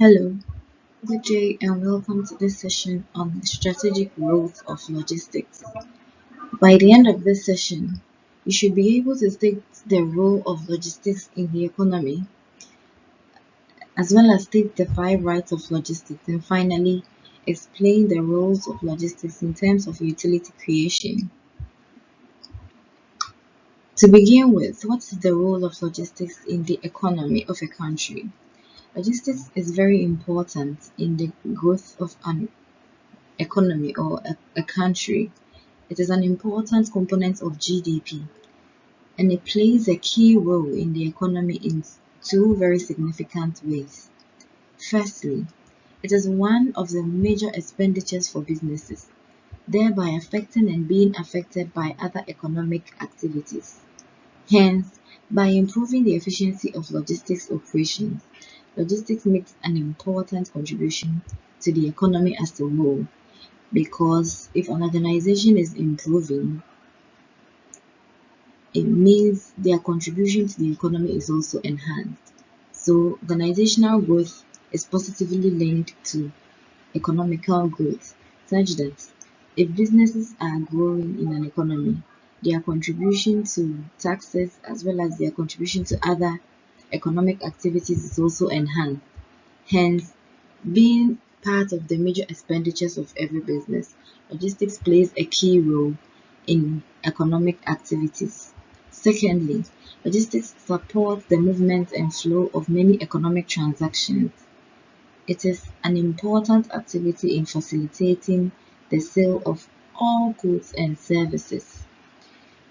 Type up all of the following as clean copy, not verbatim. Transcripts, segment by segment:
Hello, good day, and welcome to this session on the strategic roles of logistics. By the end of this session, you should be able to state the role of logistics in the economy, as well as state the five rights of logistics, and finally, explain the roles of logistics in terms of utility creation. To begin with, what is the role of logistics in the economy of a country? Logistics is very important in the growth of an economy or a country. It is an important component of GDP, and it plays a key role in the economy in two very significant ways. Firstly, it is one of the major expenditures for businesses, thereby affecting and being affected by other economic activities. Hence, by improving the efficiency of logistics operations, logistics makes an important contribution to the economy as a whole, because if an organization is improving, it means their contribution to the economy is also enhanced. So organizational growth is positively linked to economical growth, such that if businesses are growing in an economy, their contribution to taxes as well as their contribution to other economic activities is also enhanced. Hence, being part of the major expenditures of every business, logistics plays a key role in economic activities. Secondly, logistics supports the movement and flow of many economic transactions. It is an important activity in facilitating the sale of all goods and services.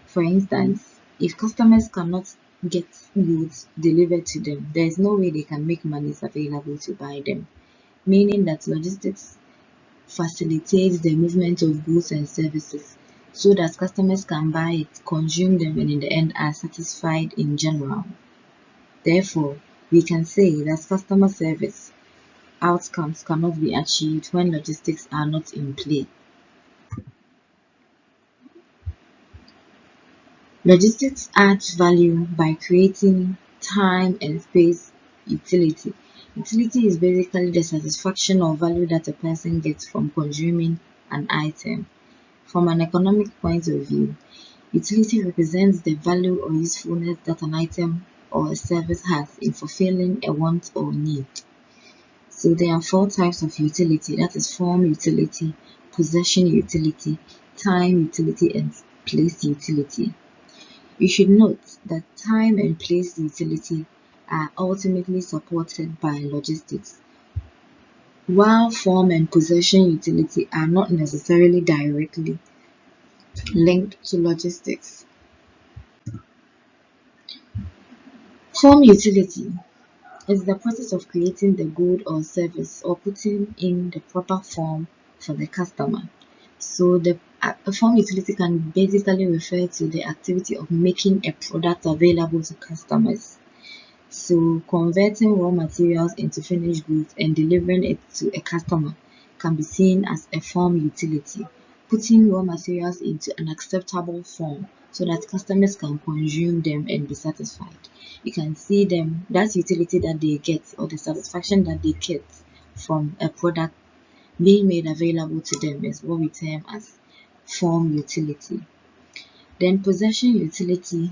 For instance, if customers cannot get goods delivered to them, there is no way they can make monies available to buy them, meaning that logistics facilitates the movement of goods and services so that customers can buy it, consume them, and in the end are satisfied in general. Therefore, we can say that customer service outcomes cannot be achieved when logistics are not in play. Logistics adds value by creating time and space utility. Utility is basically the satisfaction or value that a person gets from consuming an item. From an economic point of view, utility represents the value or usefulness that an item or a service has in fulfilling a want or need. So there are four types of utility, that is form utility, possession utility, time utility, and place utility. You should note that time and place utility are ultimately supported by logistics, while form and possession utility are not necessarily directly linked to logistics. Form utility is the process of creating the good or service or putting in the proper form for the customer. So a form utility can basically refer to the activity of making a product available to customers. So converting raw materials into finished goods and delivering it to a customer can be seen as a form utility, putting raw materials into an acceptable form so that customers can consume them and be satisfied. You can see them, that utility that they get or the satisfaction that they get from a product being made available to them is what we term as form utility. Then possession utility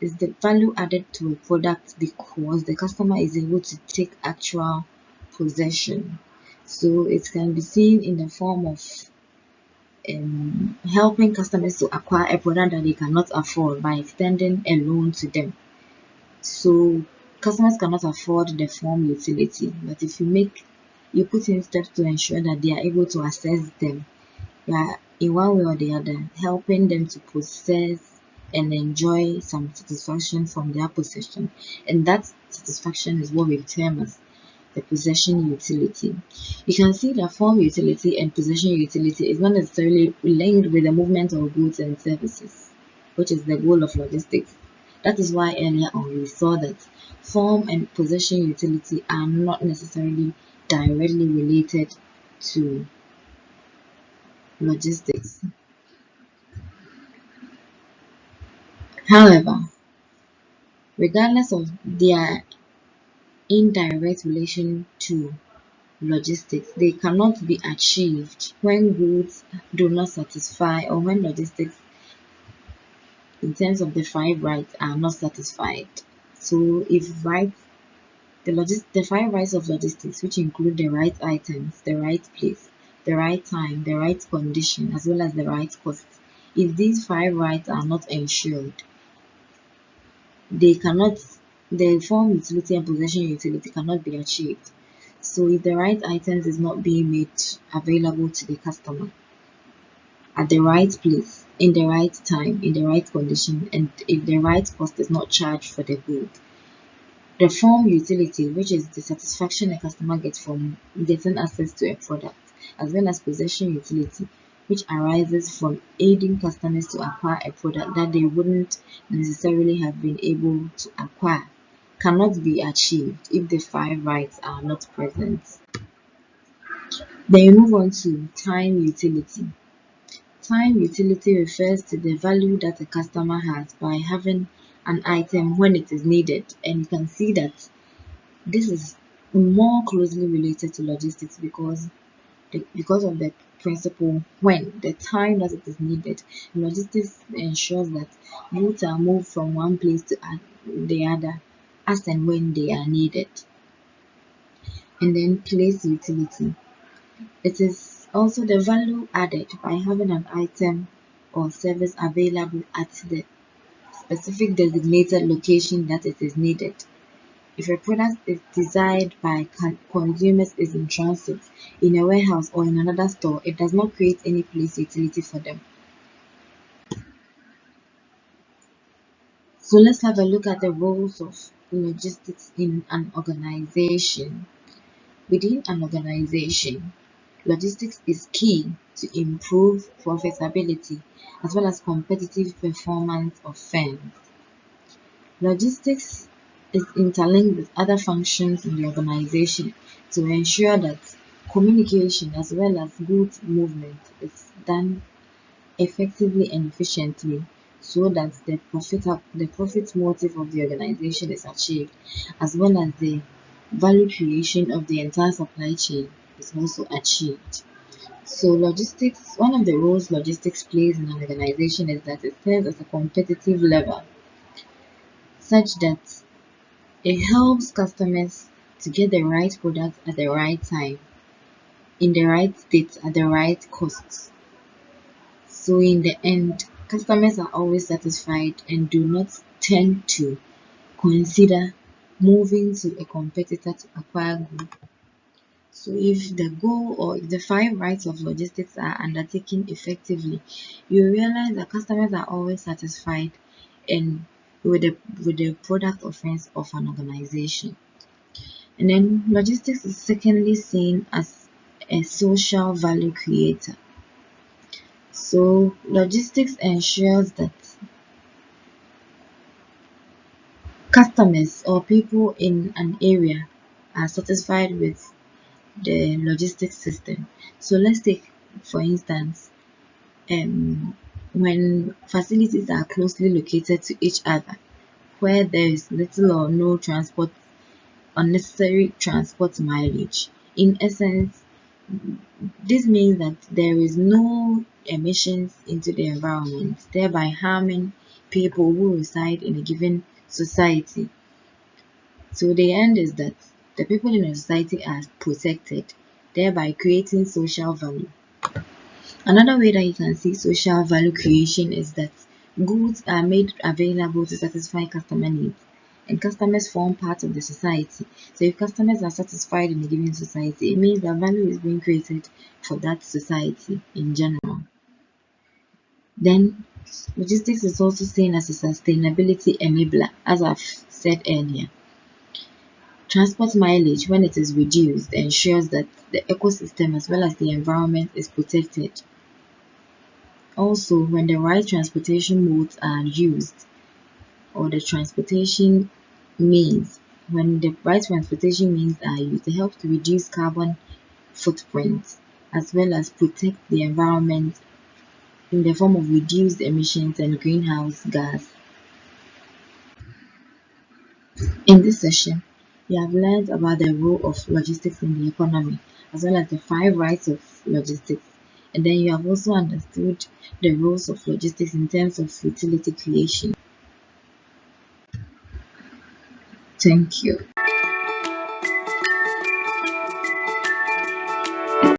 is the value added to a product because the customer is able to take actual possession. So it can be seen in the form of helping customers to acquire a product that they cannot afford by extending a loan to them. So customers cannot afford the form utility, but if you put in steps to ensure that they are able to access them, you are in one way or the other helping them to possess and enjoy some satisfaction from their possession, and that satisfaction is what we term as the possession utility. You can see that form utility and possession utility is not necessarily linked with the movement of goods and services, which is the goal of logistics. That is why earlier on we saw that form and possession utility are not necessarily directly related to logistics. However, regardless of their indirect relation to logistics. They cannot be achieved when goods do not satisfy, or when logistics in terms of the five rights are not satisfied. So if the five rights of logistics, which include the right items, the right place, the right time, the right condition, as well as the right cost, if these five rights are not ensured, they cannot the form utility and possession utility cannot be achieved. So if the right items is not being made available to the customer at the right place, in the right time, in the right condition, and if the right cost is not charged for the good, the form utility, which is the satisfaction a customer gets from getting access to a product, as well as possession utility, which arises from aiding customers to acquire a product that they wouldn't necessarily have been able to acquire, cannot be achieved if the five rights are not present. Then you move on to time utility. Time utility refers to the value that a customer has by having an item when it is needed, and you can see that this is more closely related to logistics because of the principle when, the time that it is needed. Logistics ensures that goods are moved from one place to the other as and when they are needed. And then place utility. It is also the value added by having an item or service available at the specific designated location that it is needed. If a product is desired by consumers is in transit, in a warehouse, or in another store, it does not create any place utility for them. So let's have a look at the roles of logistics in an organization. Within an organization, logistics is key to improve profitability as well as competitive performance of firms. Logistics is interlinked with other functions in the organization to ensure that communication as well as goods movement is done effectively and efficiently, so that the profit motive of the organization is achieved, as well as the value creation of the entire supply chain is also achieved. So logistics, one of the roles logistics plays in an organization is that it serves as a competitive lever, such that it helps customers to get the right product at the right time, in the right state, at the right cost. So in the end, customers are always satisfied and do not tend to consider moving to a competitor to acquire goods. So if the goal or if the five rights of logistics are undertaken effectively, you realize that customers are always satisfied and with the product offense of an organization. And then logistics is secondly seen as a social value creator. So logistics ensures that customers or people in an area are satisfied with the logistics system. So let's take, for instance, when facilities are closely located to each other, where there is little or no unnecessary transport mileage. In essence, this means that there is no emissions into the environment, thereby harming people who reside in a given society. So the end is that the people in a society are protected, thereby creating social value. Another way that you can see social value creation is that goods are made available to satisfy customer needs, and customers form part of the society. So if customers are satisfied in a given society, it means that value is being created for that society in general. Then logistics is also seen as a sustainability enabler, as I've said earlier. Transport mileage, when it is reduced, ensures that the ecosystem as well as the environment is protected. Also, when the right transportation modes are used, or the transportation means, when the right transportation means are used, it helps to reduce carbon footprint as well as protect the environment in the form of reduced emissions and greenhouse gas. In this session, You have learned about the role of logistics in the economy, as well as the five rights of logistics. And then you have also understood the roles of logistics in terms of utility creation. Thank you.